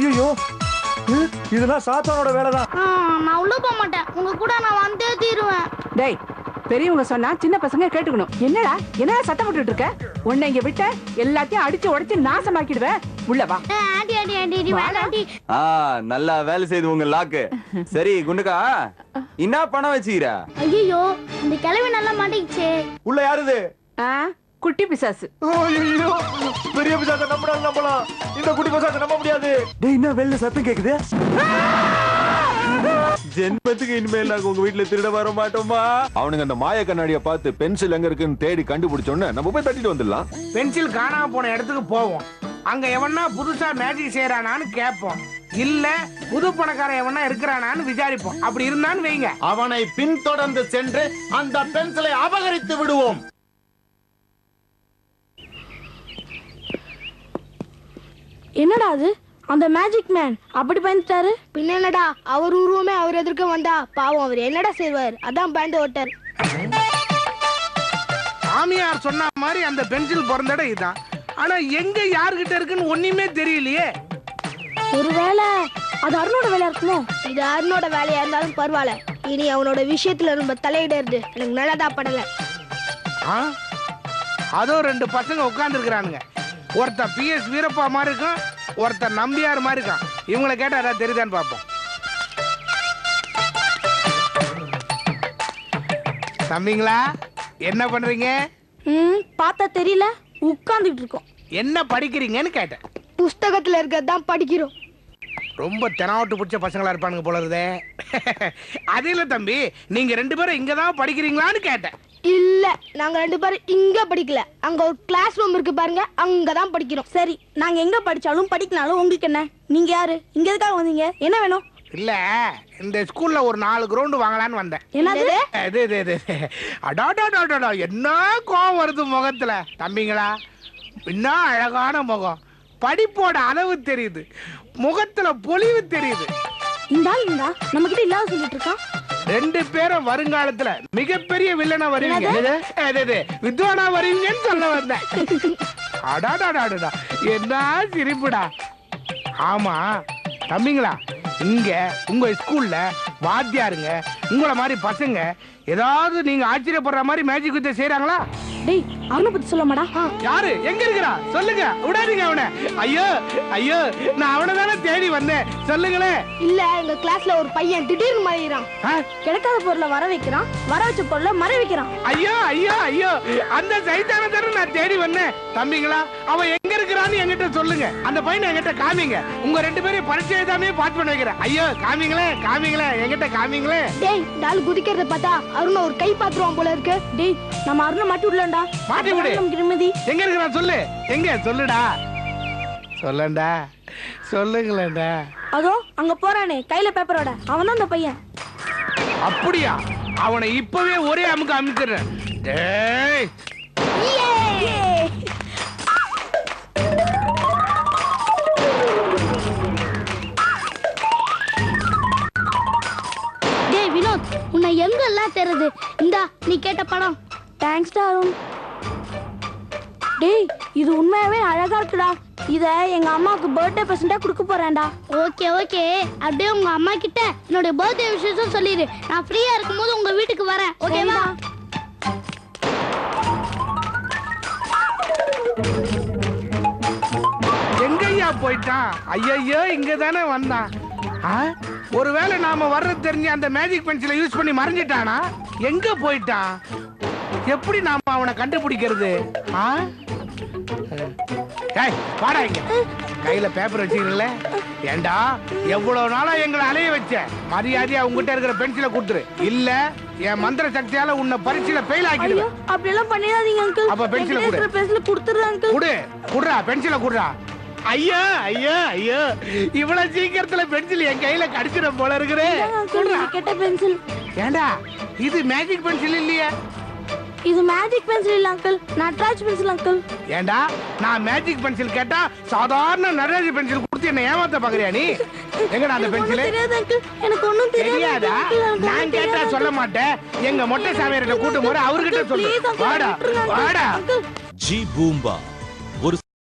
ஐயோ, இதெல்லாம் சாத்தானோட வேலைதான். நான் உள்ள போக மாட்டேன். உங்க கூட நான் வந்தே தீருவேன். டேய், பெரியவங்க சொன்னா சின்ன பசங்க கேட்டுக்கணும். என்னடா சத்தம் போட்டுட்டு இருக்க? உன்னை இங்க விட்ட எல்லாத்தையும் அடிச்சு உடைச்சு நாசமாக்கிடுவேன். உள்ள வா. ஆண்டி ஆண்டி ஆண்டி வேண்டாண்டி. நல்லா வேலை செய்து உங்க லாக்கு. சரி குண்டுக்கா, என்ன பணம் வச்சுக்கிற? ஐயோ, இந்த கிழவி நல்லா மாட்டிக்கிச்சே. உள்ள யாருது? குட்டி பிசாசு. ஐயோ, பெரிய பிசாசை நம்பலாம். இந்த குட்டி பிசாசை நம்ப முடியாது. டேய், என்ன வெளில சத்தம் கேக்குது? ஜென்மத்துக்கு இனிமேல் நாங்க உங்க வீட்டுல திருட வர மாட்டோமா? அவனுங்க அந்த மாய கண்ணாடியை பார்த்து பென்சில் எங்க இருக்குன்னு தேடி கண்டுபிடிச்சோன்னு நம்ம போய் தட்டிட்டு வந்துடலாம். பென்சில் காணாம போன இடத்துக்கு போவோம். அங்க எவனா புதுசா மேஜிக் செய்யறானான்னு கேட்போம். இல்ல புது பணக்காரன் எவனா இருக்கிறானான்னு விசாரிப்போம். அப்படி இருந்தான்னு வைங்க, அவனை பின்தொடர்ந்து சென்று அந்த பென்சிலை அபகரித்து விடுவோம். என்னடா அது? அந்த மேஜிக் மேன் அப்படி பயந்துட்டாரு. பின்ன என்னடா, அவர் உருவமே அவர் எதிர்க்க வந்தா பாவம், அவர் என்னடா செய்வார்? அதான் பயந்து ஓட்டார். சாமியார் சொன்ன மாதிரி அந்த பென்சில் பிறந்த இடம் இதுதான். ஆனா எங்க யாருகிட்ட இருக்குன்னு ஒண்ணுமே தெரியலையே. ஒருவேளை அது அருணோட வேலையா இருக்குமோ? இது அருணோட வேலையா இருந்தாலும் பரவாயில்ல. இனி அவனோட விஷயத்துல நம்ம தலையிடுறது எனக்கு நல்லதா படல. அதோ ரெண்டு பசங்க உட்கார்ந்து இருக்கிறானுங்க. ஒருத்தன் PS வீரப்பா மாதிரி இருக்கும், ஒருத்தன் நம்பியார் மாதிரி இருக்கான். இவங்களை கேட்டா ஏதாவது தெரியுதான்னு பார்ப்போம். தம்பிங்களா, என்ன பண்றீங்க? பார்த்தா தெரியல, உட்கார்ந்துட்டு இருக்கோம். என்ன படிக்கிறீங்கன்னு கேட்டேன். புஸ்தகத்துல இருக்கதான் படிக்கிறோம். ரொம்ப தெனாவட்டு பிடிச்ச பசங்களா இருப்பானுங்க போல இருந்தே. அது இல்ல தம்பி, நீங்க ரெண்டு பேரும் இங்கதான் படிக்கிறீங்களான்னு கேட்டேன். இல்ல, நாங்க ரெண்டு பேரும் இங்க படிக்கல. அங்க ஒரு கிளாஸ் ரூம் இருக்கு பாருங்க, அங்கதான் படிக்கிறோம். சரி, நாங்க எங்க படிச்சாலும் படிக்கனாலும் உங்களுக்கு என்ன? நீங்க யாரு? இங்க எதுக்காக வந்தீங்க? என்ன வேணும்? இல்ல, இந்த ஸ்கூல்ல ஒரு 4 கிரவுண்ட் வாங்கலான்னு வந்தேன். என்னது? அடாடாடாடா, என்ன கோவம் வருது முகத்துல. தம்பிங்களா, என்ன அழகான முகம், படிப்போட அளவு தெரியுது, முகத்துல பொலிவு தெரியுது. இந்த நம்ம கிட்ட இல்லாத சொல்லிட்டு இருக்கான். ரெண்டு பேரும் வருங்காலத்துல மிகப்பெரிய வில்லனா வருவீங்க, வித்வானா வருவீங்கன்னு சொல்ல வந்தேன். அடாடாடாடா, என்ன சிரிப்புடா. ஆமா தம்பிங்களா, இங்க உங்க ஸ்கூல்ல வாத்தியாருங்க உங்கள மாதிரி பசங்க ஏதாவது நீங்க ஆச்சரியப்படுற மாதிரி மேஜிக் வித்தை செய்யறாங்களா? டேய், அவனை பத்தி சொல்லமாடா. யாரு? எங்க இருக்கிறா? சொல்லுங்க, விடாதீங்க அவனை. ஐயோ ஐயோ, நான் அவனை தானே தேடி வந்தேன், சொல்லுங்களேன். இல்ல, எங்க கிளாஸ்ல ஒரு பையன் திடீர்னு மறையிறான். கிடைக்காத பொருளை வர வைக்கிறான், வர வச்ச பொருளை மறை வைக்கிறான். ஐயோ ஐயோ ஐயோ, அந்த சைத்தான தானே நான் தேடி வந்தேன். தம்பிங்களா, அவன் எங்க இருக்கிறான்னு என்கிட்ட சொல்லுங்க. அந்த பையனை என்கிட்ட காமிங்க. உங்க ரெண்டு பேரும் பரிச்சை எழுதாமே பாஸ் பண்ண வைக்கிறேன். ஐயோ, காமிங்களே காமிங்களே, என்கிட்ட காமிங்களே. டேய், டால் குதிக்கிறத பார்த்தா அருண் ஒரு கை பாத்துருவான் போல இருக்கு. டேய், நம்ம அருணை மாட்டி விடலாம்டா. மாட்டி விடு. எங்க இருக்கிறான் சொல்லு. எங்க சொல்லுடா, சொல்லண்டா, சொல்லுங்களேண்டா. அதோ அங்க போறானே கையில பேப்பரோட, அவன் அந்த பையன். அப்படியா? அவனை இப்பவே ஒரே அமுக்கு அமுக்குறேன். டேய், டேய் வினோத், உன்னை எங்க எல்லாம் தெரியுது. இந்தா நீ கேட்ட படம். தேங்க்ஸ் டா அருண். டேய், இது உண்மையாவே அழகா இருக்குடா. இத எங்க அம்மாவுக்கு பர்த்டே பிரசன்ட்டா கொடுக்க போறேன்டா. ஓகே ஓகே, அப்படியே உங்க அம்மா கிட்ட என்னோட பர்த்டே விஷயம் சொல்லிடு. நான் ஃப்ரீயா இருக்கும்போது உங்க வீட்டுக்கு வரேன். ஓகேவா? எங்கய்யா போயிட்டான்? ஐயோ, இங்க தானே வந்தான். ஒருவேளை நாம வர்றது தெரிஞ்சு அந்த மேஜிக் பென்சிலை யூஸ் பண்ணி மறைஞ்சிட்டானா? எங்க போயிட்டான்? எப்படி நாம அவனை கண்டுபிடிக்கிறது? வாடா இங்க. கையில பேப்பர் வச்சுக்கல. ஏண்டா, எவ்வளவு நாளா எங்களை அலைய வச்ச, மரியாதையா உங்ககிட்ட இருக்கிற பென்சிலை கொடுத்துரு. இல்ல என் மந்திர சக்தியால உன்னை பரீட்சையில ஃபெயில் ஆக்கிடுவேன். அப்படி எல்லாம் பண்ணிடாதீங்க அங்கிள். அப்ப பென்சிலை கொடு. பென்சிலை கொடுத்துறேன் அங்கிள். கொடு, குடுறா, பென்சிலை குடுறா. ஐயோ ஐயோ ஐயோ, இவ்வளவு சீக்கிரத்துல பென்சில் என் கையில கடிச்சிட போல இருக்கிறே. கேட்ட பென்சில். ஏண்டா, இது மேஜிக் பென்சில் இல்லையா? இது மேஜிக் பென்சில் இல்ல அங்கிள், நட்ராஜ் பென்சில் அங்கிள். ஏண்டா, நான் மேஜிக் பென்சில் கேட்டா சாதாரண நட்ராஜ் பென்சில் கொடுத்து என்ன ஏமாத்த பாக்குறியா நீ? எங்கடா அந்த பென்சில்? தெரியாது அங்கிள், எனக்கு ஒண்ணும் தெரியாதா? நான் கேட்டா சொல்ல மாட்டேன். எங்க மொட்டை சாமியார்கிட்ட கூட்டு போற அவர்கிட்ட சொல்லு. வாடா வாடா. ஜி பூம்பா